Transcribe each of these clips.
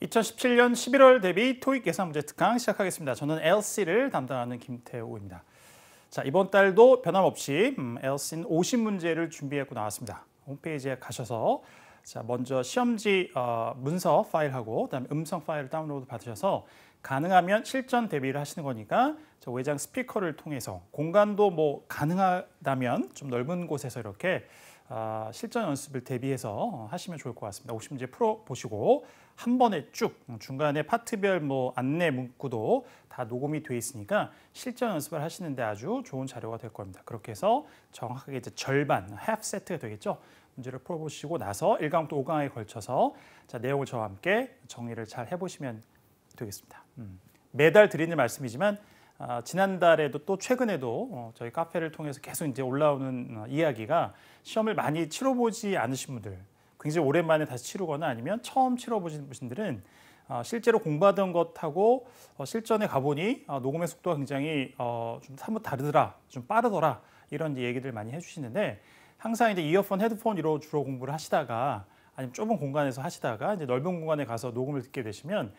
2017년 11월 대비 토익 예상 문제 특강 시작하겠습니다. 저는 LC를 담당하는 김태우입니다. 자, 이번 달도 변함없이 LC는 50문제를 준비했고 나왔습니다. 홈페이지에 가셔서 먼저 시험지 문서 파일하고 그다음에 음성 파일을 다운로드 받으셔서 가능하면 실전 대비를 하시는 거니까 외장 스피커를 통해서 공간도 가능하다면 좀 넓은 곳에서 이렇게 실전 연습을 대비해서 하시면 좋을 것 같습니다. 50문제 풀어보시고 한 번에 쭉 중간에 파트별 안내 문구도 다 녹음이 돼 있으니까 실전 연습을 하시는데 아주 좋은 자료가 될 겁니다. 그렇게 해서 정확하게 이제 절반, half 세트가 되겠죠. 문제를 풀어보시고 나서 1강부터 5강에 걸쳐서 내용을 저와 함께 정리를 잘 해보시면 되겠습니다. 매달 드리는 말씀이지만 지난달에도 또 최근에도 저희 카페를 통해서 계속 이제 올라오는 이야기가 시험을 많이 치러보지 않으신 분들, 굉장히 오랜만에 다시 치르거나 아니면 처음 치러보신 분들은 실제로 공부하던 것하고 실전에 가보니 녹음의 속도가 굉장히 좀 사뭇 다르더라, 좀 빠르더라 이런 얘기들 많이 해주시는데 항상 이제 이어폰, 헤드폰으로 주로 공부를 하시다가 아니면 좁은 공간에서 하시다가 이제 넓은 공간에 가서 녹음을 듣게 되시면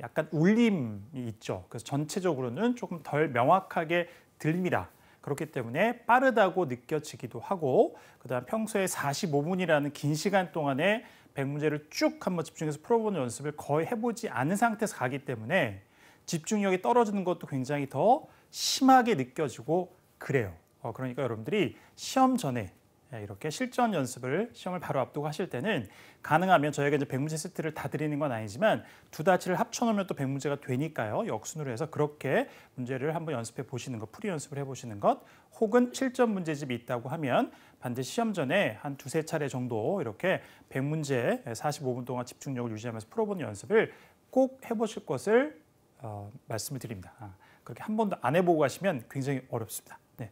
약간 울림이 있죠. 그래서 전체적으로는 조금 덜 명확하게 들립니다. 그렇기 때문에 빠르다고 느껴지기도 하고 그다음 평소에 45분이라는 긴 시간 동안에 100문제를 쭉 한번 집중해서 풀어보는 연습을 거의 해보지 않은 상태에서 가기 때문에 집중력이 떨어지는 것도 굉장히 더 심하게 느껴지고 그래요. 그러니까 여러분들이 시험 전에 이렇게 실전 연습을 시험을 바로 앞두고 하실 때는 가능하면 저희가 이제 100문제 세트를 다 드리는 건 아니지만 두 다치를 합쳐놓으면 또 100문제가 되니까요. 역순으로 해서 그렇게 문제를 한번 연습해 보시는 것, 풀이 연습을 해보시는 것 혹은 실전 문제집이 있다고 하면 반드시 시험 전에 한 두세 차례 정도 이렇게 100문제 45분 동안 집중력을 유지하면서 풀어보는 연습을 꼭 해보실 것을 말씀을 드립니다. 그렇게 한 번도 안 해보고 가시면 굉장히 어렵습니다. 네.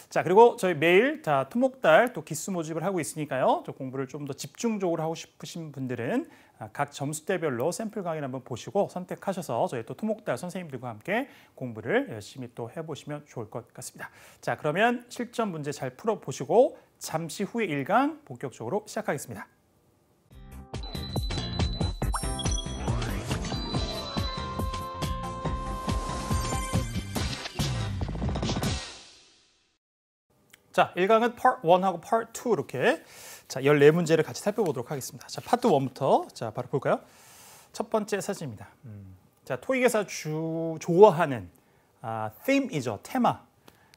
자, 그리고 저희 매일 토목달 또 기수 모집을 하고 있으니까요. 공부를 좀 더 집중적으로 하고 싶으신 분들은 각 점수대별로 샘플 강의를 한번 보시고 선택하셔서 저희 또 토목달 선생님들과 함께 공부를 열심히 또 해보시면 좋을 것 같습니다. 자, 그러면 실전 문제 잘 풀어보시고 잠시 후에 1강 본격적으로 시작하겠습니다. 자, 1강은 Part 1하고 Part 2 이렇게 14문제를 같이 살펴보도록 하겠습니다. 자, 파트 1부터 바로 볼까요? 첫 번째 사진입니다. 자, 토익에서 좋아하는 theme이죠. 테마.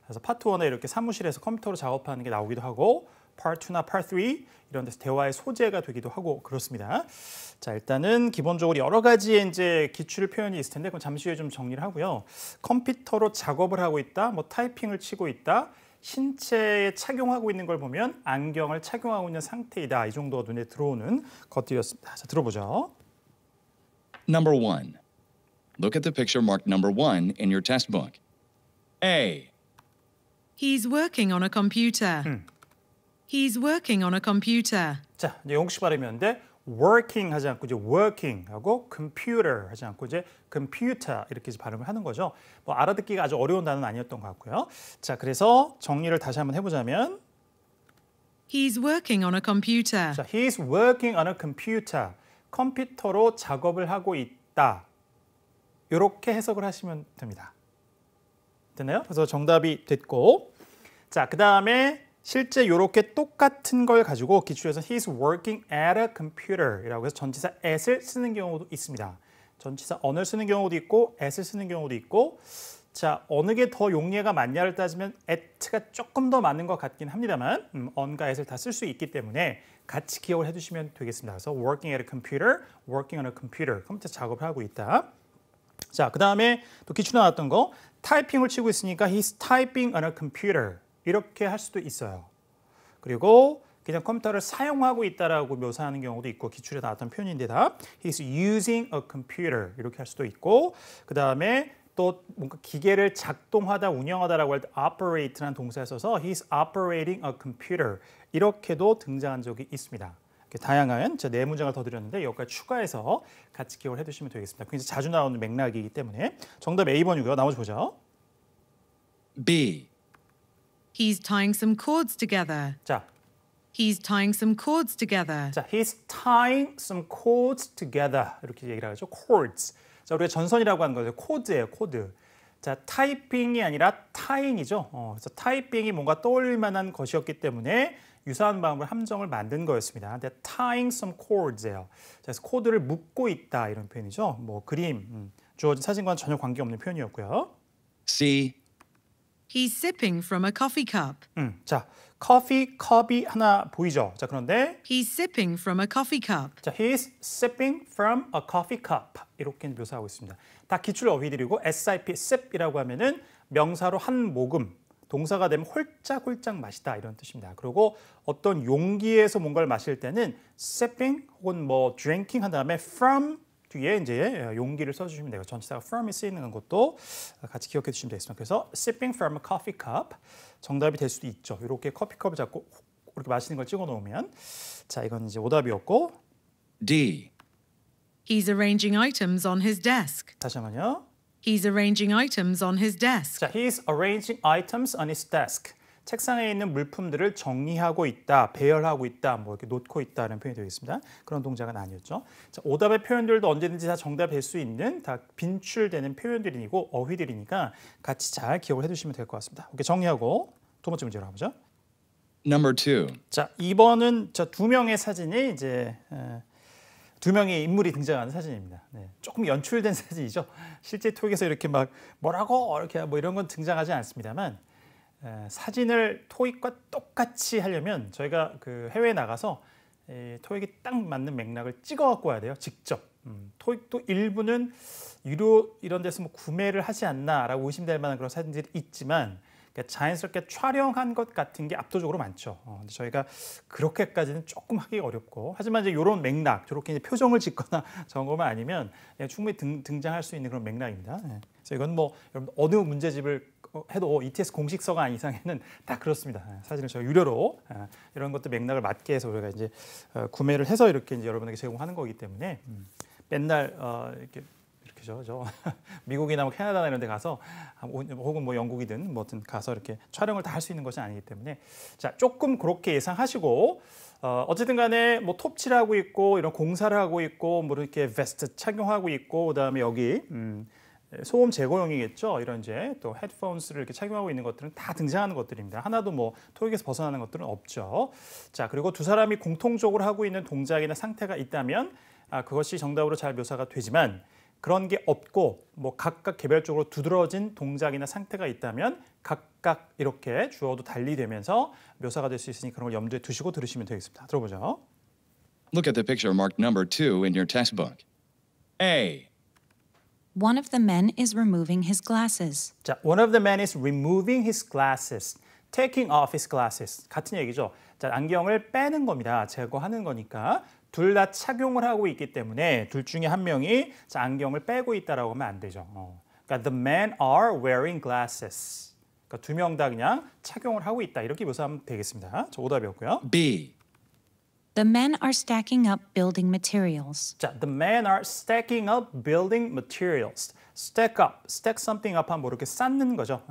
그래서 파트 1에 이렇게 사무실에서 컴퓨터로 작업하는 게 나오기도 하고 Part 2나 Part 3 이런 데서 대화의 소재가 되기도 하고 그렇습니다. 자, 일단은 기본적으로 여러 가지의 이제 기출 표현이 있을 텐데 그럼 잠시 후에 좀 정리를 하고요. 컴퓨터로 작업을 하고 있다, 타이핑을 치고 있다. 신체에 착용하고 있는 걸 보면 안경을 착용하고 있는 상태이다. 이 정도가 눈에 들어오는 것들이었습니다. 자, 들어보죠. Number 1. Look at the picture marked number 1 in your test book. A. He's working on a computer. He's working on a computer. 자, 이제 영국식 발음이었는데 working 하지 않고 이제 working 하고 computer 하지 않고 이제 computer 이렇게 발음을 하는 거죠. 알아듣기가 아주 어려운 단어는 아니었던 것 같고요. 자, 그래서 정리를 다시 한번 해보자면 He's working on a computer. 자, he's working on a computer. 컴퓨터로 작업을 하고 있다. 이렇게 해석을 하시면 됩니다. 됐나요? 그래서 정답이 됐고 자, 그 다음에 실제 이렇게 똑같은 걸 가지고 기출에서 he's working at a computer 이라고 해서 전치사 at을 쓰는 경우도 있습니다. 전치사 on을 쓰는 경우도 있고 at을 쓰는 경우도 있고 자, 어느 게 더 용례가 맞냐를 따지면 at가 조금 더 맞는 것 같긴 합니다만 on과 at을 다 쓸 수 있기 때문에 같이 기억을 해두시면 되겠습니다. 그래서 working at a computer, working on a computer 컴퓨터 작업을 하고 있다. 자, 그 다음에 또 기출에 나왔던 거 타이핑을 치고 있으니까 he's typing on a computer 이렇게 할 수도 있어요. 그리고 그냥 컴퓨터를 사용하고 있다라고 묘사하는 경우도 있고 기출에 나왔던 표현인데다 he's using a computer 이렇게 할 수도 있고 그 다음에 또 뭔가 기계를 작동하다 운영하다라고 할 때 operate라는 동사를 써서 he's operating a computer 이렇게도 등장한 적이 있습니다. 다양한 네 문장을 더 드렸는데 여기까지 추가해서 같이 기억을 해두시면 되겠습니다. 굉장히 자주 나오는 맥락이기 때문에 정답 A번이고요. 나머지 보죠. B. He's tying some cords together. 자, He's tying some cords together. 자, he's tying some cords together. 이렇게 얘기를 하죠. cords. 자, 우리가 전선이라고 하는 거죠. 코드예요, 코드. 자, 타이핑이 아니라 타잉이죠. 그래서 타이핑이 뭔가 떠올릴 만한 것이었기 때문에 유사한 방법을 함정을 만든 거였습니다. 근데 tying some cords예요. 그래서 코드를 묶고 있다 이런 표현이죠. 뭐 그림, 주어진 사진과는 전혀 관계없는 표현이었고요. C. He's sipping from a coffee cup. 자, 커피 컵이 하나 보이죠. 자, 그런데 He's sipping from a coffee cup. 자, he's sipping from a coffee cup 이렇게 묘사하고 있습니다. 다 기출 어휘들이고 sip, sip이라고 하면은 명사로 한 모금, 동사가 되면 홀짝홀짝 마시다 이런 뜻입니다. 그리고 어떤 용기에서 뭔가를 마실 때는 sipping 혹은 뭐 drinking 한 다음에 from 뒤에 이제 용기를 써주시면 돼요. 전치사가 from이 쓰이는 것도 같이 기억해 주시면 되겠습니다. 그래서 sipping from a coffee cup 정답이 될 수도 있죠. 이렇게 커피컵을 잡고 이렇게 마시는 걸 찍어 놓으면 자 이건 이제 오답이었고 D. He's arranging items on his desk. 다시 한번요. He's arranging items on his desk. 자, he's arranging items on his desk. 책상에 있는 물품들을 정리하고 있다, 배열하고 있다, 뭐 이렇게 놓고 있다는 표현이 되겠습니다. 그런 동작은 아니었죠. 자, 오답의 표현들도 언제든지 다 정답이 될 수 있는 다 빈출되는 표현들이고 어휘들이니까 같이 잘 기억을 해두시면 될 것 같습니다. 오케이, 정리하고 두 번째 문제로 가보죠. Number 2. 자, 2번은 두 명의 사진이 이제 두 명의 인물이 등장하는 사진입니다. 네, 조금 연출된 사진이죠. 실제 토익에서 이렇게 막 뭐라고 이렇게 뭐 이런 건 등장하지 않습니다만. 사진을 토익과 똑같이 하려면 저희가 그 해외에 나가서 토익에 딱 맞는 맥락을 찍어 갖고 와야 돼요. 직접. 토익도 일부는 유료 이런 데서 뭐 구매를 하지 않나라고 의심될 만한 그런 사진들이 있지만 그러니까 자연스럽게 촬영한 것 같은 게 압도적으로 많죠. 근데 저희가 그렇게까지는 조금 하기 어렵고 하지만 이제 이런 맥락, 저렇게 이제 표정을 짓거나 저런 것만 아니면 충분히 등장할 수 있는 그런 맥락입니다. 그래서 이건 뭐 여러분 어느 문제집을 해도 ETS 공식서가 아닌 이상에는 다 그렇습니다. 사진을 저희 유료로 이런 것도 맥락을 맞게 해서 우리가 이제 구매를 해서 이렇게 이제 여러분에게 제공하는 거기 때문에 맨날 이렇게죠. 미국이나 뭐 캐나다나 이런 데 가서 혹은 뭐 영국이든 뭐든 가서 이렇게 촬영을 다 할 수 있는 것이 아니기 때문에 자, 조금 그렇게 예상하시고 어쨌든 간에 뭐 톱칠하고 있고 이런 공사를 하고 있고 뭐 이렇게 베스트 착용하고 있고 그다음에 여기 소음 제거용이겠죠. 이런 이제 또 헤드폰스를 이렇게 착용하고 있는 것들은 다 등장하는 것들입니다. 하나도 뭐 토익에서 벗어나는 것들은 없죠. 자, 그리고 두 사람이 공통적으로 하고 있는 동작이나 상태가 있다면 그것이 정답으로 잘 묘사가 되지만 그런 게 없고 뭐 각각 개별적으로 두드러진 동작이나 상태가 있다면 각각 이렇게 주어도 달리 되면서 묘사가 될 수 있으니 그런 걸 염두에 두시고 들으시면 되겠습니다. 들어보죠. Look at the picture marked number 2 in your textbook. A. One of the men is removing his glasses. 자, one of the men is removing his glasses, taking off his glasses. 같은 얘기죠. 자, 안경을 빼는 겁니다. 제거하는 거니까 둘 다 착용을 하고 있기 때문에 둘 중에 한 명이 자, 안경을 빼고 있다라고 하면 안 되죠. 그러니까 the men are wearing glasses. 그러니까 두 명 다 그냥 착용을 하고 있다. 이렇게 묘사하면 되겠습니다. 자, 오답이었고요. B. The men are stacking up building materials. 자, the men are stacking up building materials. Stack up, stack something up 하면 뭐 이렇게 쌓는 거죠.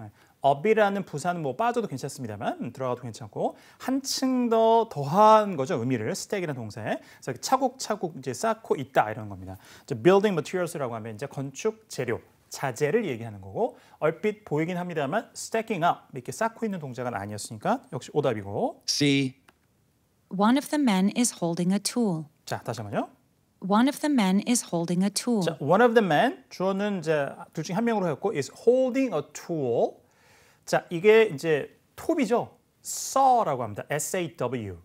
up이라는 부사는 뭐 빠져도 괜찮습니다만 들어가도 괜찮고 한층 더 더한 거죠. 의미를 stack이라는 동사에. 그래서 차곡차곡 이제 쌓고 있다 이런 겁니다. 이제 building materials라고 하면 이제 건축 재료, 자재를 얘기하는 거고 얼핏 보이긴 합니다만 stacking up 이렇게 쌓고 있는 동작은 아니었으니까 역시 오답이고. C. One of the men is holding a tool. 자, 다시 한번요. One of the men is holding a tool. 자, one of the men 주어는 이제 둘 중에 한 명으로 했고 is holding a tool. 자, 이게 이제 톱이죠. saw라고 합니다. SAW.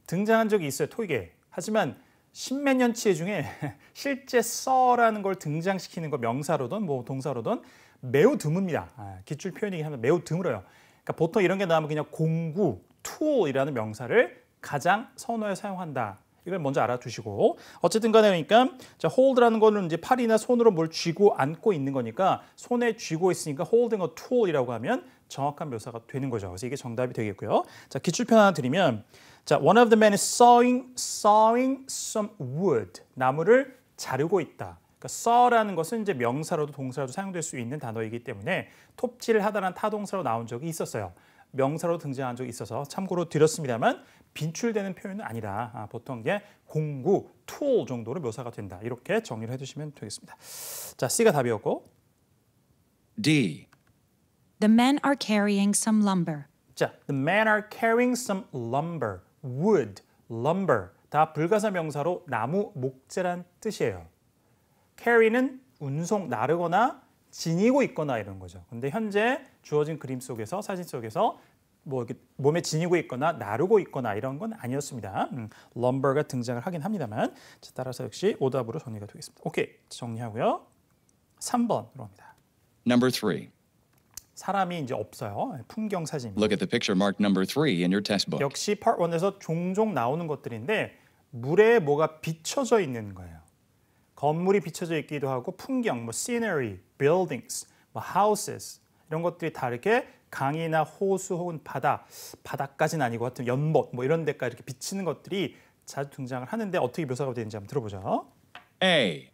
등장한 적이 있어요, 토익에. 하지만 십몇 년치 중에 실제 saw라는 걸 등장시키는 거 명사로든 뭐 동사로든 매우 드뭅니다. 기출 표현이긴 하면 매우 드물어요. 그러니까 보통 이런 게 나오면 그냥 공구, tool이라는 명사를 가장 선호해 사용한다. 이걸 먼저 알아두시고 어쨌든 간에 그러니까 자, hold라는 거는 이제 팔이나 손으로 뭘 쥐고 안고 있는 거니까 손에 쥐고 있으니까 holding a tool이라고 하면 정확한 묘사가 되는 거죠. 그래서 이게 정답이 되겠고요. 자, 기출편 하나 드리면 자, one of the men is sawing some wood. 나무를 자르고 있다. 그러니까 saw라는 것은 이제 명사로도 동사로도 사용될 수 있는 단어이기 때문에 톱질을 하다라는 타동사로 나온 적이 있었어요. 명사로 등장한 적이 있어서 참고로 드렸습니다만 빈출되는 표현은 아니다. 보통 이게 공구, tool 정도로 묘사가 된다. 이렇게 정리를 해주시면 되겠습니다. 자, C가 답이었고 D. The men are carrying some lumber. 자, the men are carrying some lumber, wood, lumber 다 불가사 명사로 나무, 목재란 뜻이에요. carry는 운송, 나르거나 지니고 있거나 이런 거죠. 근데 현재 주어진 그림 속에서 사진 속에서 뭐 이렇게 몸에 지니고 있거나 나르고 있거나 이런 건 아니었습니다. lumber가 등장을 하긴 합니다만 자, 따라서 역시 오답으로 정리가 되겠습니다. 오케이, 정리하고요. 3번으로 갑니다. Number 3. 사람이 이제 없어요. 풍경 사진입니다. Look at the picture marked number 3 in your test book. 역시 Part 1에서 종종 나오는 것들인데 물에 뭐가 비춰져 있는 거예요. 건물이 비춰져 있기도 하고 풍경, 뭐 scenery, buildings, 뭐 houses 이런 것들이 다 이렇게 강이나 호수 혹은 바다까지는 아니고 하여튼 연못 뭐 이런 데까지 이렇게 비치는 것들이 자주 등장을 하는데 어떻게 묘사가 되는지 한번 들어보죠. A.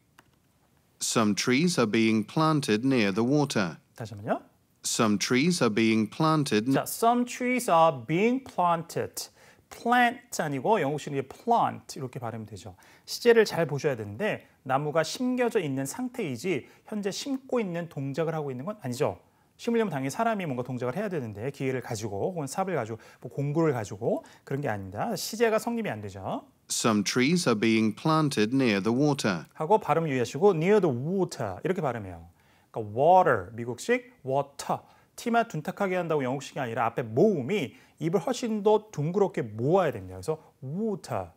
Some trees are being planted near the water. 다시 한번요. Some trees are being planted. 자, some trees are being planted. plant 아니고 영국식으로 plant 이렇게 발음이 되죠. 시제를 잘 보셔야 되는데 나무가 심겨져 있는 상태이지 현재 심고 있는 동작을 하고 있는 건 아니죠. 심으려면 당연히 사람이 뭔가 동작을 해야 되는데 기계를 가지고 혹은 삽을 가지고 뭐 공구를 가지고 그런 게 아닙니다. 시제가 성립이 안 되죠. Some trees are being planted near the water. 하고 발음 유의하시고 near the water 이렇게 발음해요. 그러니까 water 미국식 water T만 둔탁하게 한다고 영국식이 아니라 앞에 모음이 입을 훨씬 더 둥그렇게 모아야 됩니다. 그래서 water,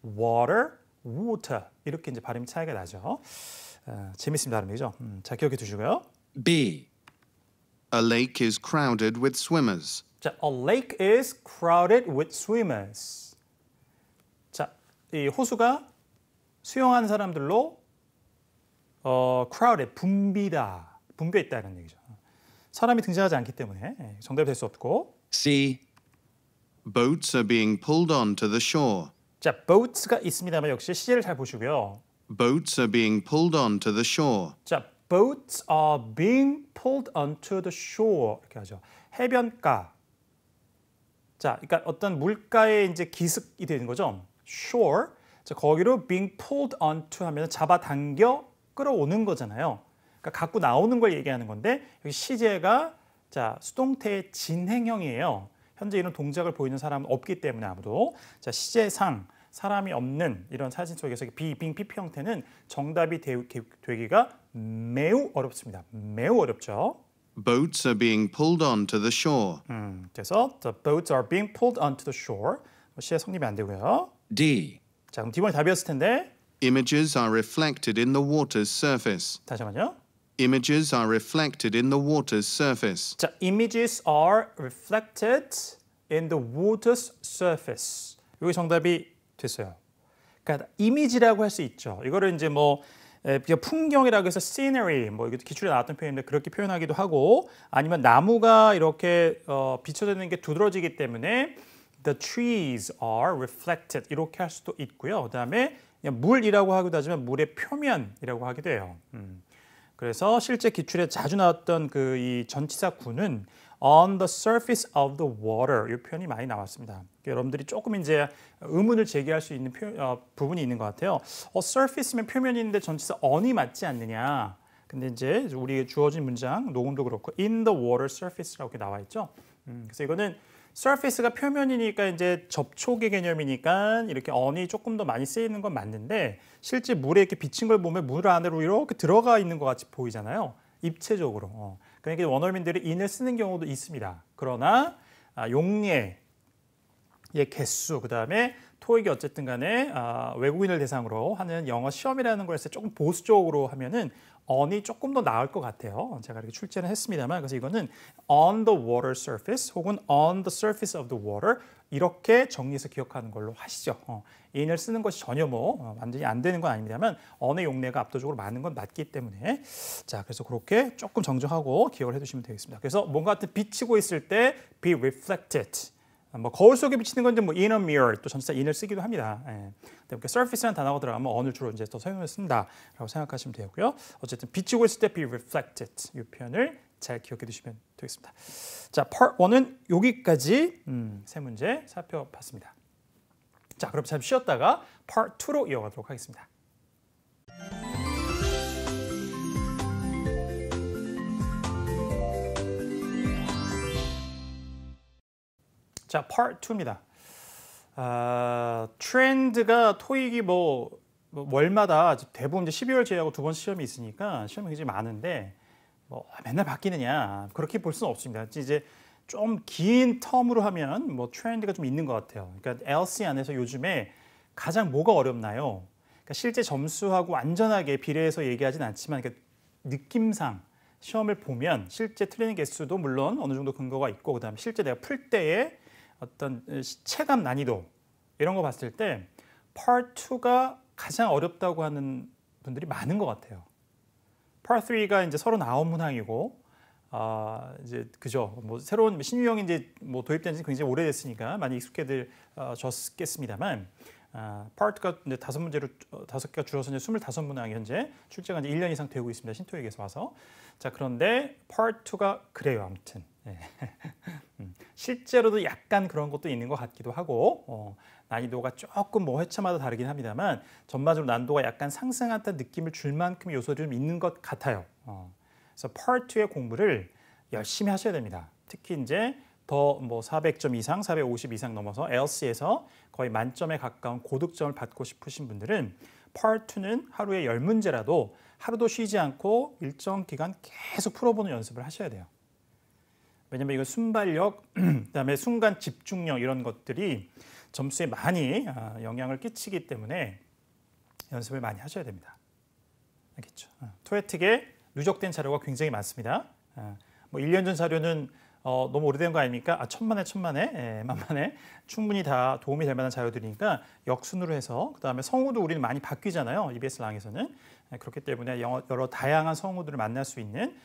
water, water 이렇게 이제 발음 차이가 나죠. 재밌습니다, 발음이죠. 자, 기억해 두시고요. B. A lake is crowded with swimmers. 자, a lake is crowded with swimmers. 자, 이 호수가 수영하는 사람들로 crowded 붐벼 있다는 얘기죠. 사람이 등장하지 않기 때문에 정답이 될 수 없고. C. Boats are being pulled onto the shore. 자, boats가 있습니다만 역시 시제를 잘 보시고요. Boats are being pulled onto the shore. 자, boats are being pulled onto the shore 이렇게 하죠. 해변가. 자, 그러니까 어떤 물가에 이제 기습이 되는 거죠. shore. 자, 거기로 being pulled onto 하면 잡아당겨 끌어오는 거잖아요. 그러니까 갖고 나오는 걸 얘기하는 건데 여기 시제가 자, 수동태의 진행형이에요. 현재 이런 동작을 보이는 사람은 없기 때문에 아무도 자, 시제상 사람이 없는 이런 사진 속에서 being PP 형태는 정답이 되기가 매우 어렵습니다. 매우 어렵죠. Boats are being pulled onto the shore. 그래서 the boats are being pulled onto the shore. 시제 성립이 안 되고요. D. 자, 그럼 D번이 답이었을 텐데 Images are reflected in the water's surface. 다시 한번요. Images are reflected in the water's surface. 자, images are reflected in the water's surface. 이게 정답이 됐어요. 그러니까 이미지라고 할 수 있죠. 이거를 이제 뭐 풍경이라고 해서 scenery 뭐 이게 기출에 나왔던 표현인데 그렇게 표현하기도 하고 아니면 나무가 이렇게 비춰져 있는 게 두드러지기 때문에 the trees are reflected 이렇게 할 수도 있고요. 그다음에 그냥 물이라고 하기도 하지만 물의 표면이라고 하기도 해요. 그래서 실제 기출에 자주 나왔던 그 이 전치사 구는 on the surface of the water 이 표현이 많이 나왔습니다. 여러분들이 조금 이제 의문을 제기할 수 있는 부분이 있는 것 같아요. surface면 표면인데 전치사 on이 맞지 않느냐. 근데 이제 우리 주어진 문장 녹음도 그렇고 in the water surface라고 이렇게 나와 있죠. 그래서 이거는 surface가 표면이니까 이제 접촉의 개념이니까 이렇게 on이 조금 더 많이 쓰이는 건 맞는데 실제 물에 이렇게 비친 걸 보면 물 안으로 이렇게 들어가 있는 것 같이 보이잖아요. 입체적으로. 그러니까 원어민들이 in을 쓰는 경우도 있습니다. 그러나 용례의 개수 그다음에 토익이 어쨌든 간에 외국인을 대상으로 하는 영어 시험이라는 걸 했을 때 조금 보수적으로 하면은 on이 조금 더 나을 것 같아요. 제가 이렇게 출제는 했습니다만 그래서 이거는 on the water surface 혹은 on the surface of the water 이렇게 정리해서 기억하는 걸로 하시죠. in을 쓰는 것이 전혀 뭐 완전히 안 되는 건 아닙니다만 on의 용례가 압도적으로 많은 건 맞기 때문에 자 그래서 그렇게 조금 정정하고 기억을 해두시면 되겠습니다. 그래서 뭔가 같은 비치고 있을 때 be reflected 뭐 거울 속에 비치는 건 이제 뭐 in a mirror 또 전치사 in을 쓰기도 합니다. 이렇게 surface라는 단어가 들어가면 on을 주로 이제 더 사용을 쓴다라고 생각하시면 되고요. 어쨌든 비치고 있을 때 be reflected 이 표현을 잘 기억해 두시면 되겠습니다. 자, Part 1은 여기까지 세 문제 살펴봤습니다. 자, 그럼 잠시 쉬었다가 Part 2로 이어가도록 하겠습니다. 자, Part 2입니다. 트렌드가 토익이 월마다 대부분 이제 12월 제외하고 두 번 시험이 있으니까 시험이 굉장히 많은데 맨날 바뀌느냐 그렇게 볼 수는 없습니다. 이제 좀 긴 텀으로 하면 트렌드가 좀 있는 것 같아요. 그러니까 LC 안에서 요즘에 가장 뭐가 어렵나요? 그러니까 실제 점수하고 완전하게 비례해서 얘기하진 않지만 그러니까 느낌상 시험을 보면 실제 틀리는 개수도 물론 어느 정도 근거가 있고 그다음에 실제 내가 풀 때의 어떤 체감 난이도 이런 거 봤을 때 Part 2가 가장 어렵다고 하는 분들이 많은 것 같아요. Part 3가 이제 39문항이고 이제 그죠. 새로운 신유형이 이제 도입된 지 굉장히 오래됐으니까 많이 익숙해졌겠습니다만 Part가 이제 5개가 줄어서 이제 25문항이 현재 출제가 이제 1년 이상 되고 있습니다. 신토익에서 와서. 자, 그런데 Part 2가 그래요. 아무튼. 네. 실제로도 약간 그런 것도 있는 것 같기도 하고 난이도가 조금 회차마다 다르긴 합니다만 전반적으로 난도가 약간 상승한다는 느낌을 줄 만큼의 요소들이 좀 있는 것 같아요. 그래서 Part 2의 공부를 열심히 하셔야 됩니다. 특히 이제 더 400점 이상, 450 이상 넘어서 LC에서 거의 만점에 가까운 고득점을 받고 싶으신 분들은 Part 2는 하루에 10문제라도 하루도 쉬지 않고 일정 기간 계속 풀어보는 연습을 하셔야 돼요. 왜냐하면 이건 순발력, 그다음에 순간 집중력 이런 것들이 점수에 많이 영향을 끼치기 때문에 연습을 많이 하셔야 됩니다. 알겠죠? 토에틱에 누적된 자료가 굉장히 많습니다. 1년 전 자료는 너무 오래된 거 아닙니까? 천만에, 만만에 충분히 다 도움이 될 만한 자료들이니까 역순으로 해서 그다음에 성우도 우리는 많이 바뀌잖아요. EBS 랑에서는. 그렇기 때문에 여러 다양한 성우들을 만날 수 있는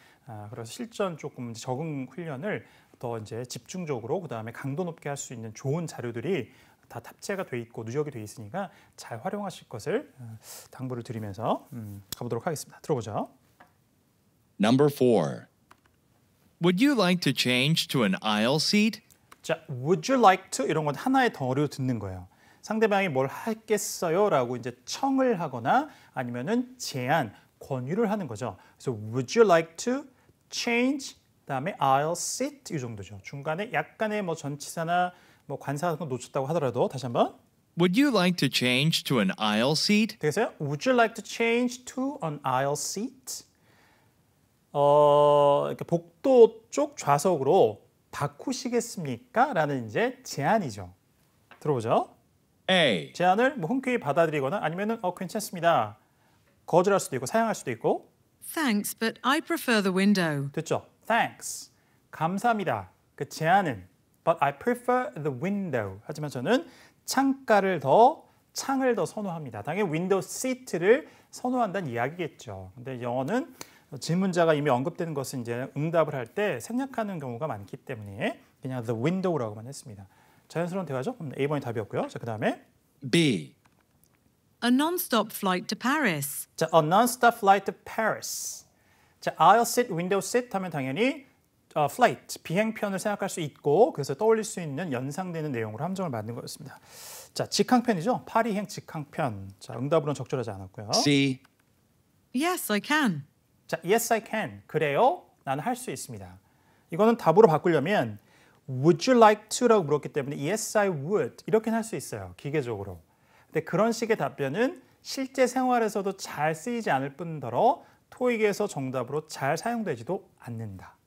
그래서 실전 조금 적응 훈련을 더 이제 집중적으로 그다음에 강도 높게 할 수 있는 좋은 자료들이 다 탑재가 돼 있고 누적이 돼 있으니까 잘 활용하실 것을 당부를 드리면서 가보도록 하겠습니다. 들어보죠. Number 4. Would you like to change to an aisle seat? 자, would you like to 이런 건 하나의 덩어리로 듣는 거예요. 상대방이 뭘 하겠어요? 라고 이제 청을 하거나 아니면은 제안, 권유를 하는 거죠. 그래서 would you like to change 그다음에 aisle seat 이 정도죠. 중간에 약간의 전치사나 관사 같은 거 놓쳤다고 하더라도 다시 한번 Would you like to change to an aisle seat? 되겠어요? Would you like to change to an aisle seat? 이렇게 복도 쪽 좌석으로 바꾸시겠습니까? 라는 이제 제안이죠. 들어보죠. A. 제안을 흔쾌히 받아들이거나 아니면은 괜찮습니다. 거절할 수도 있고 사양할 수도 있고. Thanks, but I prefer the window. 됐죠? Thanks. 감사합니다. 그 제안은 But I prefer the window. 하지만 저는 창을 더 선호합니다. 당연히 window seat를 선호한다는 이야기겠죠. 근데 영어는 질문자가 이미 언급되는 것은 이제 응답을 할 때 생략하는 경우가 많기 때문에 그냥 the window라고만 했습니다. 자연스러운 대화죠? A번이 답이었고요. 자, 그다음에 B. A non-stop flight to Paris. 자, a non-stop flight to Paris. 자, aisle seat, window seat 하면 당연히 flight, 비행편을 생각할 수 있고 그래서 떠올릴 수 있는 연상되는 내용으로 함정을 만든 거였습니다. 자, 직항편이죠. 파리행 직항편. 자, 응답으로는 적절하지 않았고요. C. Yes, I can. 자, yes I can. 그래요. 나는 할 수 있습니다. 이거는 답으로 바꾸려면 would you like to라고 물었기 때문에 yes I would 이렇게 할 수 있어요. 기계적으로. 근데 그런 식의 답변은 실제 생활에서도 잘 쓰이지 않을 뿐더러 토익에서 정답으로 잘 사용되지도 않는다.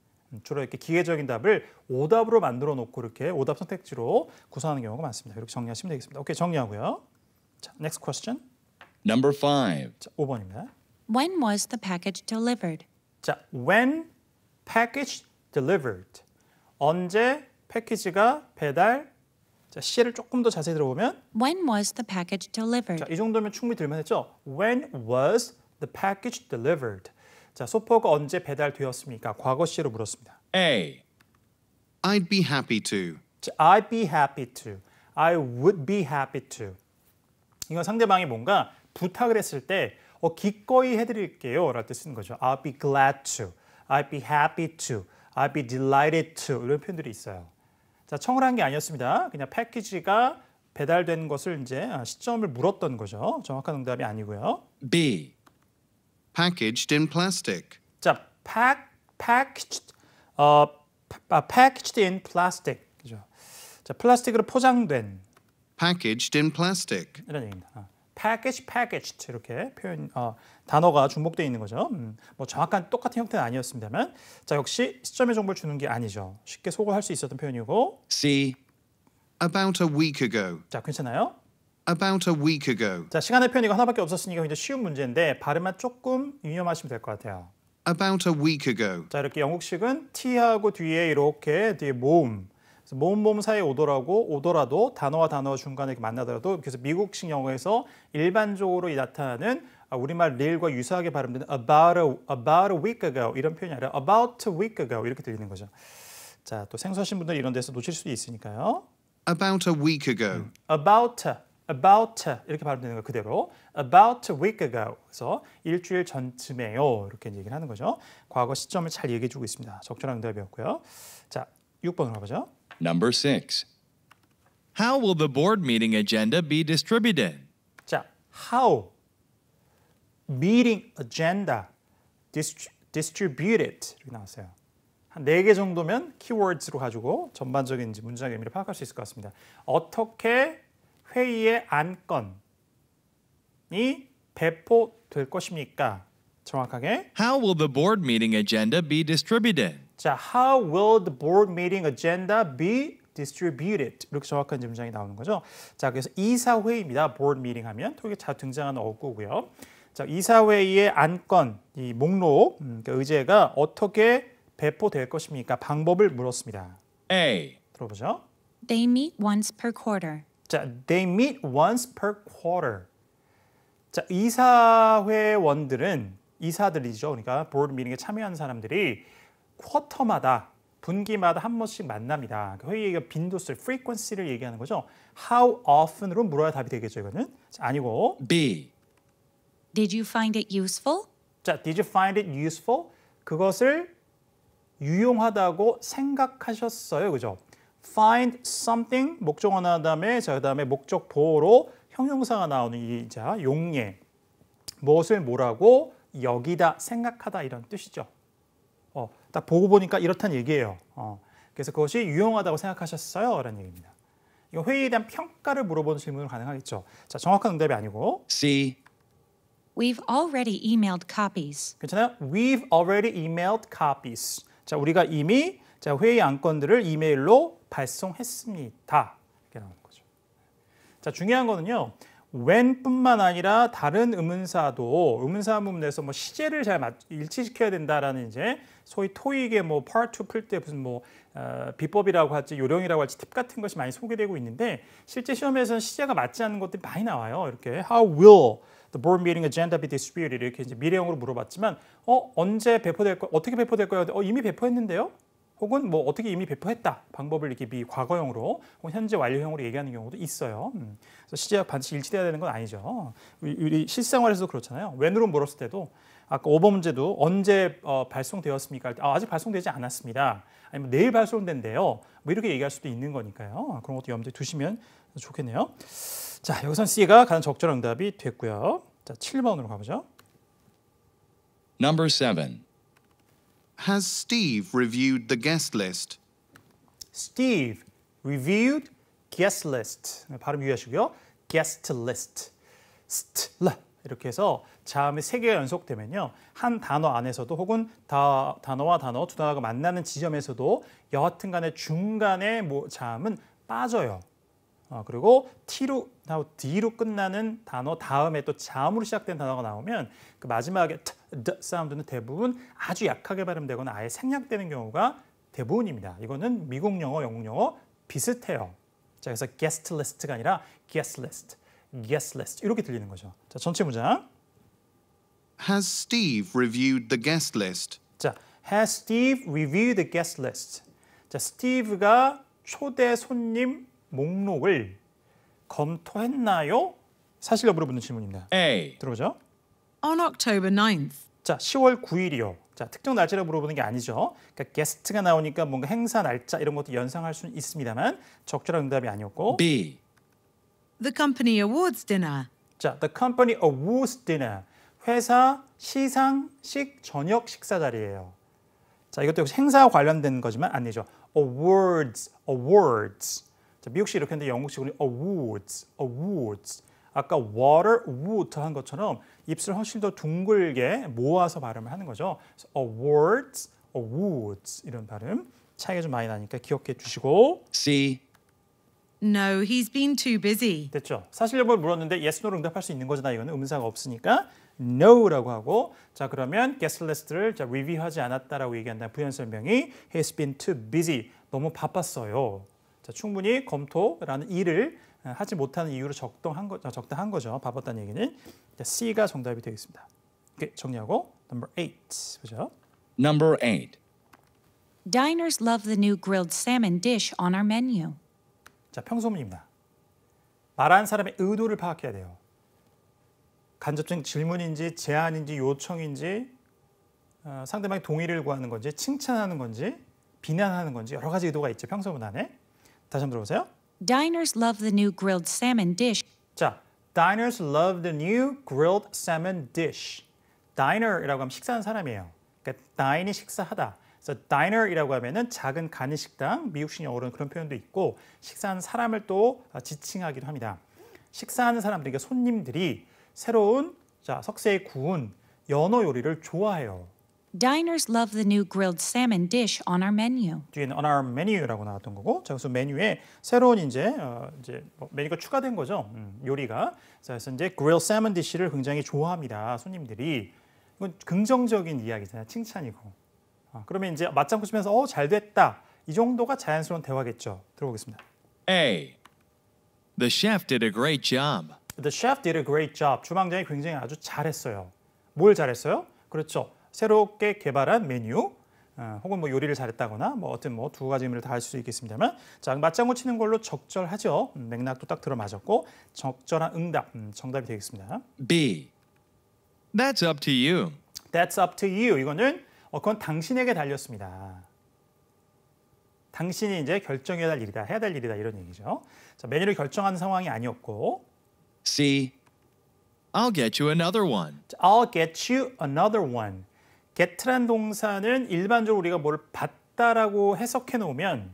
주로 이렇게 기계적인 답을 오답으로 만들어 놓고 이렇게 오답 선택지로 구성하는 경우가 많습니다. 이렇게 정리하시면 되겠습니다. 오케이, 정리하고요. 자, next question. Number 5. 자, 5번입니다. When was the package delivered? 자, when package delivered. 언제 패키지가 배달. 자, C를 조금 더 자세히 들어보면 When was the package delivered? 자, 이 정도면 충분히 들만했죠. When was the package delivered? 자, 소포가 언제 배달되었습니까? 과거 시로 물었습니다. A. I'd be happy to. 자, I'd be happy to. I would be happy to. 이건 상대방이 뭔가 부탁을 했을 때 기꺼이 해드릴게요 라고 쓰는 거죠. I'll be glad to. I'd be happy to, I'd be delighted to 이런 표현들이 있어요. 자, 청을 한 게 아니었습니다. 그냥 패키지가 배달된 것을 이제 시점을 물었던 거죠. 정확한 응답이 아니고요. B. Packaged in plastic. 자, packaged in plastic. 그죠? 자, 플라스틱으로 포장된 Packaged in plastic. 이런 얘기입니다. packaged 이렇게 표현 단어가 중복되어 있는 거죠. 뭐 정확한 똑같은 형태는 아니었습니다만, 자 역시 시점의 정보를 주는 게 아니죠. 쉽게 소거할 수 있었던 표현이고. C. About a week ago. 자 괜찮아요? About a week ago. 자 시간의 표현이가 하나밖에 없었으니까 굉장히 쉬운 문제인데 발음만 조금 유념하시면 될 것 같아요. About a week ago. 자 이렇게 영국식은 t하고 뒤에 이렇게 뒤에 모음. 모음 사이에 오더라도 단어와 단어 중간에 이렇게 만나더라도 그래서 미국식 영어에서 일반적으로 나타나는 우리말 릴과 유사하게 발음되는 about a week ago 이런 표현이 아니라 about a week ago 이렇게 들리는 거죠. 자, 또 생소하신 분들 이런 데서 놓칠 수도 있으니까요. About a week ago. about 이렇게 발음되는 거 그대로 about a week ago. 그래서 일주일 전쯤에요. 이렇게 얘기를 하는 거죠. 과거 시점을 잘 얘기해 주고 있습니다. 적절한 응답이었고요. 자, 6번으로 가보죠. Number 6. How will the board meeting agenda be distributed? 자, how meeting agenda distributed 이렇게 나왔어요. 한 4개 정도면 keywords로 가지고 전반적인 이제 문장의 의미를 파악할 수 있을 것 같습니다. 어떻게 회의의 안건이 배포될 것입니까? 정확하게. How will the board meeting agenda be distributed? 자, how will the board meeting agenda be distributed? 이렇게 정확한 문장이 나오는 거죠. 자, 그래서 이사회의입니다. board meeting 하면 토익에 잘 등장하는 어구고요. 자, 이사회의의 안건, 이 목록, 그러니까 의제가 어떻게 배포될 것입니까? 방법을 물었습니다. A. 들어보죠. They meet once per quarter. 자, they meet once per quarter. 자, 이사회원들은 이사들이죠. 그러니까 보드 미팅에 참여하는 사람들이 쿼터마다 분기마다 한 번씩 만납니다. 회의의 빈도수, frequency를 얘기하는 거죠. How often으로 물어야 답이 되겠죠, 이거는. 자, 아니고. B. Did you find it useful? 자, did you find it useful? 그것을 유용하다고 생각하셨어요, 그죠? Find something 목적 하나 다음에 자 그다음에 목적 보호로 형용사가 나오는 이 자 용례 무엇을 뭐라고 여기다 생각하다 이런 뜻이죠. 딱 보고 보니까 이렇다는 얘기예요. 그래서 그것이 유용하다고 생각하셨어요? 라는 얘기입니다. 이거 회의에 대한 평가를 물어보는 질문으로 가능하겠죠. 자, 정확한 응답이 아니고 C. We've already emailed copies. 괜찮아요? We've already emailed copies. 자, 우리가 이미 자, 회의 안건들을 이메일로 발송했습니다. 이렇게 나오는 거죠. 자, 중요한 거는요. when뿐만 아니라 다른 의문사도 의문사 부분에서 뭐 시제를 잘 일치시켜야 된다라는 이제 소위 토익의 뭐 part 2 풀 때 무슨 뭐 비법이라고 할지 요령이라고 할지 팁 같은 것이 많이 소개되고 있는데 실제 시험에서는 시제가 맞지 않는 것들이 많이 나와요. 이렇게 How will the board meeting agenda be distributed? 이렇게 이제 미래형으로 물어봤지만 언제 배포될 거 어떻게 배포될 거예요? 이미 배포했는데요. 혹은 뭐 어떻게 이미 배포했다 방법을 이렇게 과거형으로 혹은 현재 완료형으로 얘기하는 경우도 있어요. 그래서 시제가 반드시 일치돼야 되는 건 아니죠. 우리 실생활에서도 그렇잖아요. when으로 물었을 때도 아까 5번 문제도 언제 발송되었습니까? 아직 발송되지 않았습니다. 아니면 내일 발송된대요. 뭐 이렇게 얘기할 수도 있는 거니까요. 그런 것도 염두에 두시면 좋겠네요. 자, 여기선 C가 가장 적절한 응답이 됐고요. 자, 7번으로 가보죠. Number 7. Has Steve reviewed the guest list? Steve reviewed guest list. 발음 유의하시고요. guest list. 이렇게 해서 자음이 3개가 연속되면요. 한 단어 안에서도 혹은 단어와 단어, 두 단어가 만나는 지점에서도 여하튼 간에 중간에 자음은 빠져요. 그리고 T로, D로 끝나는 단어 다음에 또 자음으로 시작된 단어가 나오면 그 마지막에 D 사운드는 대부분 아주 약하게 발음되거나 아예 생략되는 경우가 대부분입니다. 이거는 미국 영어, 영국 영어 비슷해요. 자, 그래서 guest list가 아니라 guest list, guest list 이렇게 들리는 거죠. 자, 전체 문장. Has Steve reviewed the guest list? 자, has Steve reviewed the guest list? 자, 스티브가 초대 손님 목록을 검토했나요? 사실 여부를 묻는 질문입니다. A. 들어보죠. On October 9th, 자, 10월 9일이요. 자, 특정 날짜를 물어보는 게 아니죠. 그러니까 게스트가 나오니까 뭔가 행사 날짜 이런 것도 연상할 수는 있습니다만 적절한 응답이 아니었고. B. The company awards dinner. 자, the company awards dinner. 회사 시상식 저녁 식사 자리예요. 자, 이것도 역시 행사와 관련된 거지만 아니죠. awards. 자, 미국식 이렇게 했는데 영국식으로 awards. 아까 water, water 한 것처럼 입술 훨씬 더 둥글게 모아서 발음을 하는 거죠. 그래서 awards 이런 발음 차이가 좀 많이 나니까 기억해 주시고. C. No, he's been too busy. 됐죠? 사실 여부를 물었는데 yes, no로 응답할 수 있는 거잖아. 이거는 음사가 없으니까 no라고 하고, 자 그러면 guest list를 자 리뷰하지 않았다라고 얘기한다는 부연 설명이 he's been too busy. 너무 바빴어요. 자 충분히 검토라는 일을 하지 못하는 이유로 적당한 거죠. 바빴다는 얘기는. 자, C가 정답이 되겠습니다. 오케이, 정리하고 number 8 보죠. Number 8. Diners love the new grilled salmon dish on our menu. 자 평소문입니다. 말하는 사람의 의도를 파악해야 돼요. 간접적인 질문인지 제안인지 요청인지 상대방의 동의를 구하는 건지 칭찬하는 건지 비난하는 건지 여러 가지 의도가 있죠. 평소문 안에. 다시 한번 들어보세요. Diners love the new grilled salmon dish. 자, diners love the new grilled salmon dish. diner이라고 하면 식사하는 사람이에요. 그러니까 dine이 식사하다. 그래서 diner이라고 하면은 작은 간이 식당, 미국식 영어로는 그런 표현도 있고 식사하는 사람을 또 지칭하기도 합니다. 식사하는 사람들, 그러니까 손님들이 새로운 석쇠에 구운 연어 요리를 좋아해요. Diners love the new grilled salmon dish on our menu. 뒤에는 on our menu라고 나왔던 거고, 자 그래서 메뉴에 새로운 이제 메뉴가 추가된 거죠. 요리가. 자, 그래서 이제 grilled salmon dish를 굉장히 좋아합니다. 손님들이. 이건 긍정적인 이야기잖아요. 칭찬이고. 그러면 이제 맞장구 치면서 잘 됐다. 이 정도가 자연스러운 대화겠죠. 들어보겠습니다. A. The chef did a great job. The chef did a great job. 주방장이 굉장히 아주 잘했어요. 뭘 잘했어요? 그렇죠. 새롭게 개발한 메뉴, 혹은 뭐 요리를 잘했다거나 어떤 두 가지 의미를 다 할 수 있겠습니다만, 자 맞장구 치는 걸로 적절하죠. 맥락도 딱 들어맞았고 적절한 응답, 정답이 되겠습니다. B. That's up to you. That's up to you. 이거는 그건 당신에게 달렸습니다. 당신이 이제 결정해야 할 일이다, 해야 될 일이다 이런 얘기죠. 자 메뉴를 결정하는 상황이 아니었고. C. I'll get you another one. I'll get you another one. get란 동사는 일반적으로 우리가 뭘 받다라고 해석해 놓으면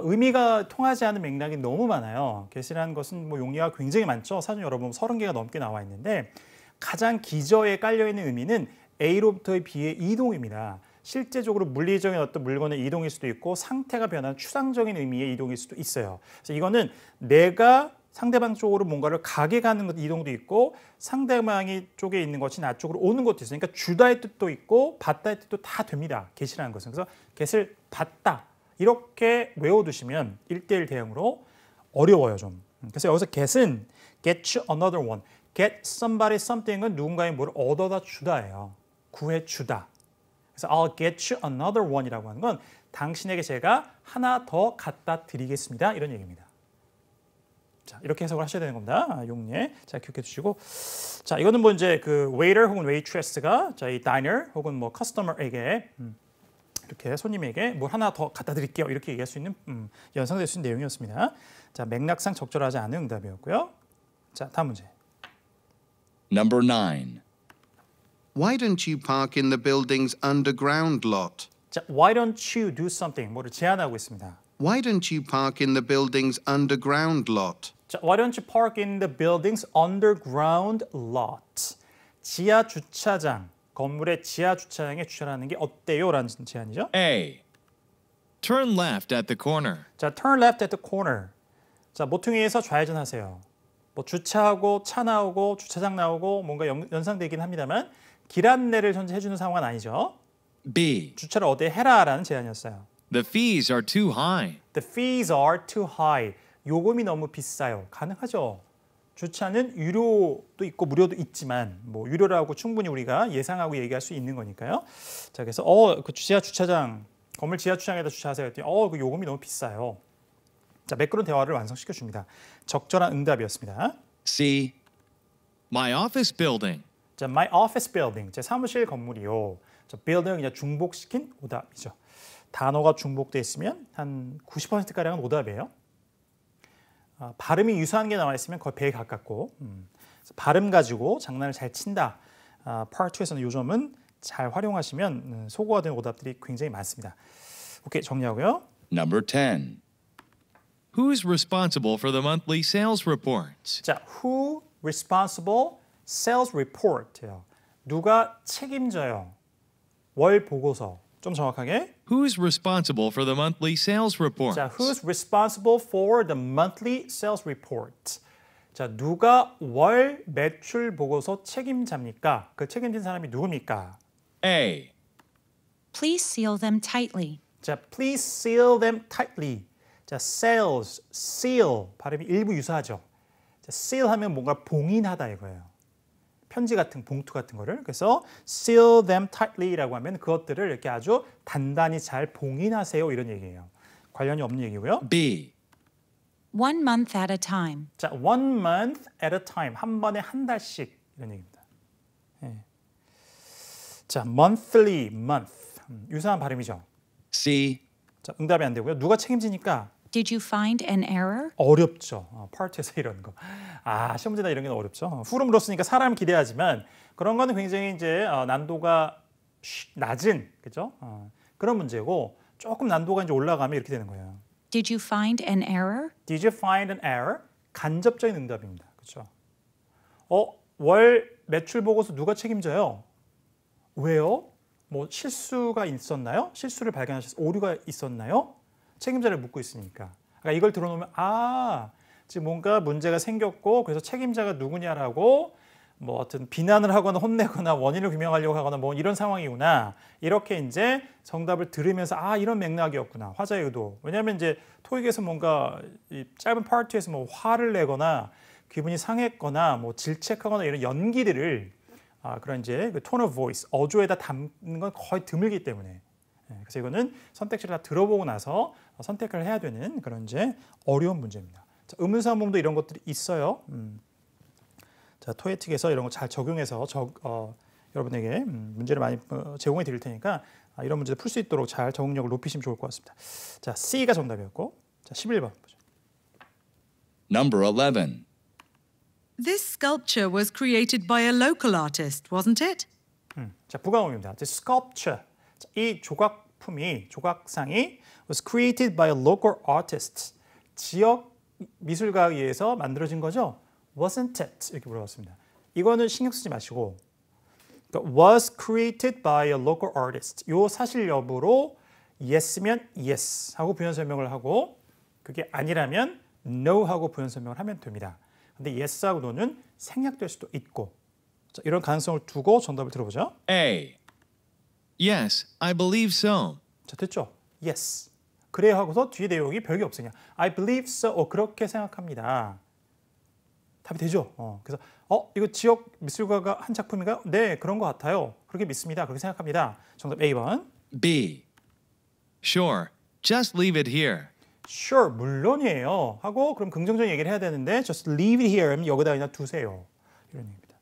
의미가 통하지 않은 맥락이 너무 많아요. get이라는 것은 용례가 굉장히 많죠. 사전 열어보면 30개가 넘게 나와 있는데 가장 기저에 깔려있는 의미는 A로부터의 B의 이동입니다. 실제적으로 물리적인 어떤 물건의 이동일 수도 있고 상태가 변하는 추상적인 의미의 이동일 수도 있어요. 그래서 이거는 내가 상대방 쪽으로 뭔가를 가게 가는 이동도 있고 상대방이 쪽에 있는 것이 나 쪽으로 오는 것도 있어요. 그러니까 주다의 뜻도 있고 받다의 뜻도 다 됩니다. get이라는 것은. 그래서 get을 받다 이렇게 외워두시면 1:1 대응으로 어려워요 좀. 그래서 여기서 get은 get you another one. get somebody something은 누군가의 뭘 얻어다 주다예요. 구해주다. 그래서 I'll get you another one이라고 하는 건 당신에게 제가 하나 더 갖다 드리겠습니다. 이런 얘기입니다. 자, 이렇게 해석을 하셔야 되는 겁니다. 용례. 자, 기억해 주시고. 자, 이거는 이제 그 waiter 혹은 waitress가 이 diner 혹은 customer에게 이렇게 손님에게 뭘 하나 더 갖다 드릴게요. 이렇게 얘기할 수 있는 연상될 수 있는 내용이었습니다. 자, 맥락상 적절하지 않은 응답이었고요. 자, 다음 문제. Number 9. Why don't you park in the building's underground lot? 자, why don't you do something? 뭐를 제안하고 있습니다. Why don't you park in the building's underground lot? 자, why don't you park in the building's underground lot? 지하 주차장, 건물의 지하 주차장에 주차하는 게 어때요? 라는 제안이죠. A. Turn left at the corner. 자, turn left at the corner. 자, 모퉁이에서 좌회전하세요. 주차하고 차 나오고 주차장 나오고 뭔가 연상되긴 합니다만 길 안내를 현재 해주는 상황은 아니죠. B. 주차를 어디에 해라라는 제안이었어요. The fees are too high. The fees are too high. 요금이 너무 비싸요. 가능하죠. 주차는 유료도 있고 무료도 있지만 유료라고 충분히 우리가 예상하고 얘기할 수 있는 거니까요. 자, 그래서 그 지하 주차장, 건물 지하 주차장에다 주차하세요. 했더니 그 요금이 너무 비싸요. 자, 매끄러운 대화를 완성시켜 줍니다. 적절한 응답이었습니다. C. My office building. 자, my office building, 제 사무실 건물이요. 자, building을 그냥 중복시킨 오답이죠. 단어가 중복돼 있으면 한 90%가량은 오답이에요. 발음이 유사한 게 나와 있으면 거의 100에 가깝고 발음 가지고 장난을 잘 친다. Part 2에서는 이 점은 잘 활용하시면 소거가 된 오답들이 굉장히 많습니다. 오케이, 정리하고요. Number 10. Who's responsible for the monthly sales reports? 자, who responsible sales report예요. 누가 책임져요? 월 보고서. 좀 정확하게. Who's responsible for the monthly sales reports? 자, who's responsible for the monthly sales report? 자, 누가 월 매출 보고서 책임자입니까? 그 책임진 사람이 누굽니까? A. Please seal them tightly. 자, please seal them tightly. 자, sales, seal 발음이 일부 유사하죠. 자, seal 하면 뭔가 봉인하다 이거예요. 편지 같은 봉투 같은 거를. 그래서 seal them tightly라고 하면 그것들을 이렇게 아주 단단히 잘 봉인하세요 이런 얘기예요. 관련이 없는 얘기고요. B. 1 month at a time. 자, one month at a time. 한 번에 한 달씩 이런 얘기입니다. 예. 자, monthly, month. 유사한 발음이죠. C. 자, 응답이 안 되고요. 누가 책임지니까 Did you find an error? 어렵죠. 파트에서 이런 거. 시험 문제나 이런 게 어렵죠. 후름으로 쓰니까 사람 기대하지만 그런 거는 굉장히 이제 난도가 낮은 그죠? 그런 문제고 조금 난도가 이제 올라가면 이렇게 되는 거예요. Did you find an error? Did you find an error? 간접적인 응답입니다. 그렇죠? 월 매출 보고서 누가 책임져요? 왜요? 뭐 실수가 있었나요? 실수를 발견하셔서 오류가 있었나요? 책임자를 묻고 있으니까. 그러니까 이걸 들어놓으면 지금 뭔가 문제가 생겼고 그래서 책임자가 누구냐라고 뭐 어떤 비난을 하거나 혼내거나 원인을 규명하려고 하거나 뭐 이런 상황이구나. 이렇게 이제 정답을 들으면서 이런 맥락이었구나. 화자의 의도. 왜냐하면 이제 토익에서 뭔가 이 짧은 파트에서 뭐 화를 내거나 기분이 상했거나 뭐 질책하거나 이런 연기들을 그런 이제 그 tone of voice, 어조에다 담는 건 거의 드물기 때문에. 그래서 이거는 선택지를 다 들어보고 나서 선택을 해야 되는 그런 이제 어려운 문제입니다. 자, 의문사 모음도 이런 것들이 있어요. 자, 토에틱에서 이런 거 잘 적용해서 여러분에게 문제를 많이 제공해 드릴 테니까 이런 문제를 풀 수 있도록 잘 적응력을 높이시면 좋을 것 같습니다. 자, C가 정답이었고, 자, 11번 보죠. Number 11. This sculpture was created by a local artist, wasn't it? 자, 부가음입니다. The sculpture. 자, 이 조각상이 was created by a local artist. 지역 미술가에 의해서 만들어진 거죠? Wasn't it? 이렇게 물어봤습니다. 이거는 신경 쓰지 마시고 그러니까 was created by a local artist. 요 사실 여부로 yes면 yes 하고 부연 설명을 하고 그게 아니라면 no 하고 부연 설명을 하면 됩니다. 근데 yes하고 no는 생략될 수도 있고 자, 이런 가능성을 두고 정답을 들어보죠. A. Yes, I believe so. 자, 됐죠? Yes. 그래요 하고서 뒤에 내용이 별게 없으냐. I believe so. 그렇게 생각합니다. 답이 되죠? 그래서 이거 지역 미술가가 한 작품인가요? 네, 그런 것 같아요. 그렇게 믿습니다. 그렇게 생각합니다. 정답 A번. B. Sure, just leave it here. Sure, 물론이에요. 하고 그럼 긍정적인 얘기를 해야 되는데 just leave it here. 여기다 그냥 두세요. 이런 얘기입니다.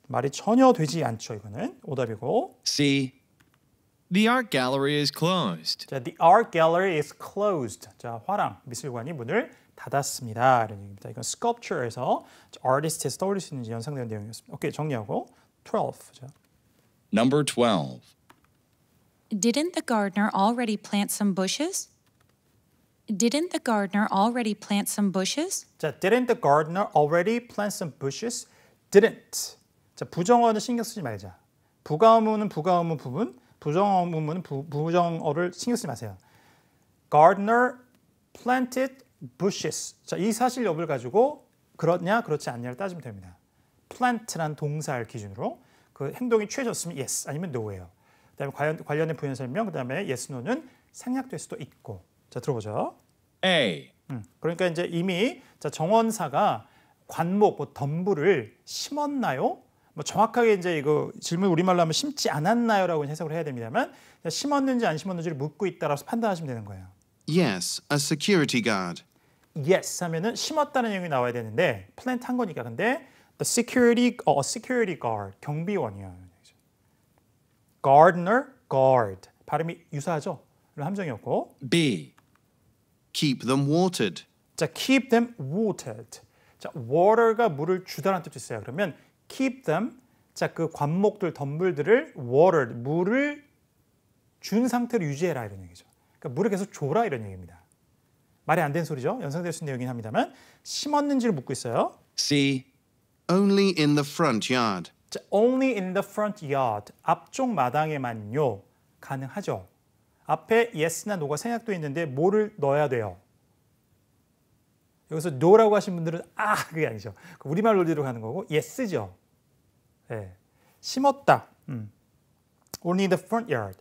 말이 전혀 되지 않죠. 이거는 오답이고. C. The art gallery is closed. 자, the art gallery is closed. 자, 화랑 미술관이 문을 닫았습니다. 이런 얘기입니다. 이건 sculpture에서 artist에서 떠올릴 수 있는 연상되는 내용이었습니다. 오케이, 정리하고 12. 자. Number 12. Didn't the gardener already plant some bushes? Didn't the gardener already plant some bushes? 자, didn't the gardener already plant some bushes? Didn't. 자, 부정어는 신경 쓰지 말자. 부가어문은 부가어문 부분, 부정어문은 부정어를 신경 쓰지 마세요. Gardener planted bushes. 자, 이 사실 여부를 가지고 그렇냐 그렇지 않냐를 따지면 됩니다. plant란 동사를 기준으로 그 행동이 취해졌으면 yes 아니면 no예요. 그다음에 관련된 부연 설명, 그다음에 yes, no는 생략될 수도 있고. 자, 들어보죠. A. 그러니까 이제 이미 자, 정원사가 관목, 뭐 덤불을 심었나요? 뭐 정확하게 이제 이거 질문 우리말로 하면 심지 않았나요라고 해석을 해야 됩니다만 심었는지 안 심었는지를 묻고 있다라서 판단하시면 되는 거예요. Yes, a security guard. Yes 하면은 심었다는 내용이 나와야 되는데 plant 한 거니까. 근데 The security guard, 경비원이요. Gardener, guard. 발음이 유사하죠? 이런 함정이었고. B. Keep them watered. 자, keep them watered. 자, water가 물을 주다라는 뜻이 있어요. 그러면 keep them, 자, 그 관목들, 덤불들을 watered, 물을 준 상태로 유지해라 이런 얘기죠. 그러니까 물을 계속 줘라 이런 얘기입니다. 말이 안 되는 소리죠. 연상될 수 있는 내용이긴 합니다만 심었는지를 묻고 있어요. C. Only in the front yard. 자, only in the front yard. 앞쪽 마당에만요. 가능하죠. 앞에 yes나 no가 생략도 있는데 뭐를 넣어야 돼요? 여기서 no라고 하신 분들은 그게 아니죠. 우리말 논리로 가는 거고 yes죠. 네. 심었다. Only in the front yard.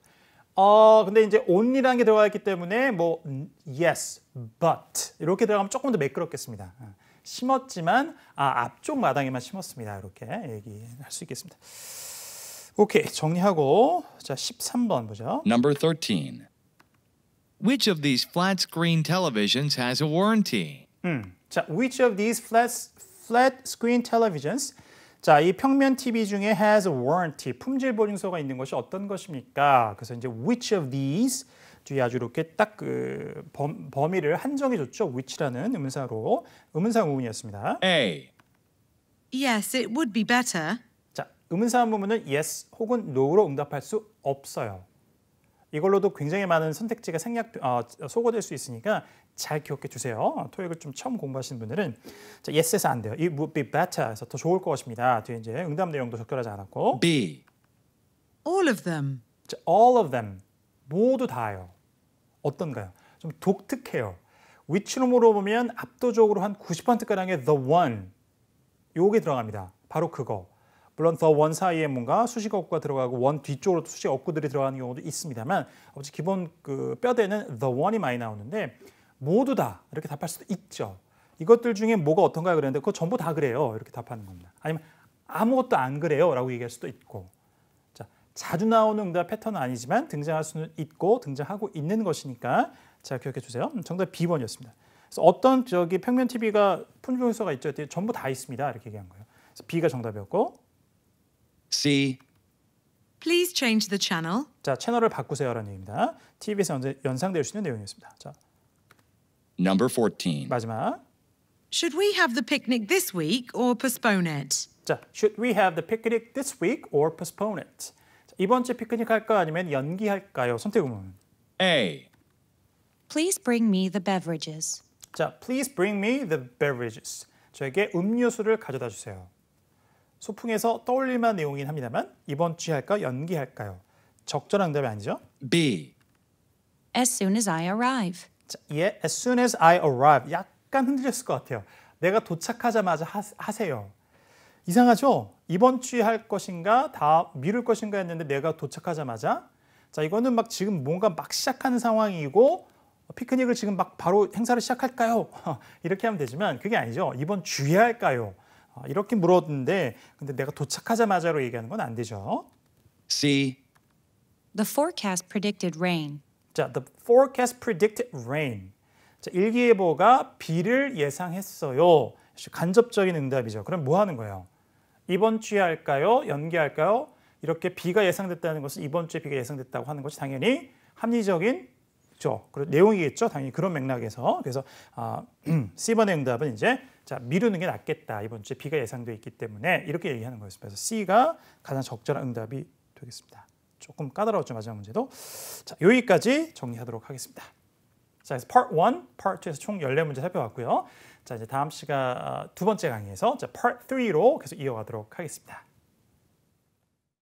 근데 이제 only라는 게 들어가 있기 때문에 뭐 yes, but 이렇게 들어가면 조금 더 매끄럽겠습니다. 심었지만 앞쪽 마당에만 심었습니다. 이렇게 얘기할 수 있겠습니다. 오케이, 정리하고 자 13번 보죠. Number 13. Which of these flat screen televisions has a warranty? 자, which of these flat screen televisions? 자, 이 평면 TV 중에 has a warranty, 품질 보증서가 있는 것이 어떤 것입니까? 그래서 이제 which of these 뒤에 아주 이렇게 딱 그 범위를 한정해 줬죠. which라는 의문사로 의문사 의문이었습니다. A. Yes, it would be better. 자, 의문사 의문은 yes 혹은 no로 응답할 수 없어요. 이걸로도 굉장히 많은 선택지가 소거될 수 있으니까 잘 기억해 주세요. 토익을 좀 처음 공부하시는 분들은 자, yes에서 안 돼요. It would be better에서 더 좋을 것입니다. 뒤에 이제 응답 내용도 적절하지 않았고. B. All of them. 자, all of them 모두 다요. 어떤가요? 좀 독특해요. which로 물어보면 압도적으로 한 90%가량의 the one 요게 들어갑니다. 바로 그거. 물론 the one 사이에 뭔가 수식 어구가 들어가고 one 뒤쪽으로 수식 어구들이 들어가는 경우도 있습니다만 어찌 기본 그 뼈대는 the one이 많이 나오는데 모두 다 이렇게 답할 수도 있죠. 이것들 중에 뭐가 어떤가요? 그랬는데 그거 전부 다 그래요. 이렇게 답하는 겁니다. 아니면 아무것도 안 그래요. 라고 얘기할 수도 있고. 자, 자주 나오는 응답 패턴은 아니지만 등장할 수는 있고 등장하고 있는 것이니까 잘 기억해 주세요. 정답 B번이었습니다. 그래서 어떤 평면 TV가 품질보증서가 있죠. 전부 다 있습니다. 이렇게 얘기한 거예요. 그래서 B가 정답이었고. C. Please change the channel. 자, 채널을 바꾸세요라는 얘기입니다. TV에서 연상될 수 있는 내용이었습니다. 자, Number 14. 마지막. Should we have the picnic this week or postpone it? 자, should we have the picnic this week or postpone it? 자, 이번 주에 피크닉 할까 아니면 연기할까요? 선택 의문. A. Please bring me the beverages. 자, please bring me the beverages. 저에게 음료수를 가져다 주세요. 소풍에서 떠올릴만한 내용이긴 합니다만 이번 주에 할까 연기할까요? 적절한 응답이 아니죠. B. As soon as I arrive. 자, as soon as I arrive. 약간 흔들렸을 것 같아요. 내가 도착하자마자 하세요. 이상하죠? 이번 주에 할 것인가 다 미룰 것인가 했는데 내가 도착하자마자 자, 이거는 막 지금 뭔가 막 시작하는 상황이고 피크닉을 지금 막 바로 행사를 시작할까요? 이렇게 하면 되지만 그게 아니죠. 이번 주에 할까요? 이렇게 물었는데 근데 내가 도착하자마자로 얘기하는 건 안 되죠. C. The forecast predicted rain. 자, the forecast predicted rain. 자, 일기예보가 비를 예상했어요. 간접적인 응답이죠. 그럼 뭐 하는 거예요? 이번 주에 할까요? 연기할까요? 이렇게 비가 예상됐다는 것은 이번 주에 비가 예상됐다고 하는 것이 당연히 합리적인 내용이겠죠. 당연히 그런 맥락에서. 그래서 C번의 응답은 이제 자, 미루는 게 낫겠다. 이번 주에 비가 예상되어 있기 때문에 이렇게 얘기하는 거였습니다. 그래서 C가 가장 적절한 응답이 되겠습니다. 조금 까다로웠죠. 마지막 문제도. 자, 여기까지 정리하도록 하겠습니다. 자, 그래서 Part 1, Part 2에서 총 14문제 살펴봤고요. 자, 이제 다음 시간 두 번째 강의에서 자, Part 3로 계속 이어가도록 하겠습니다.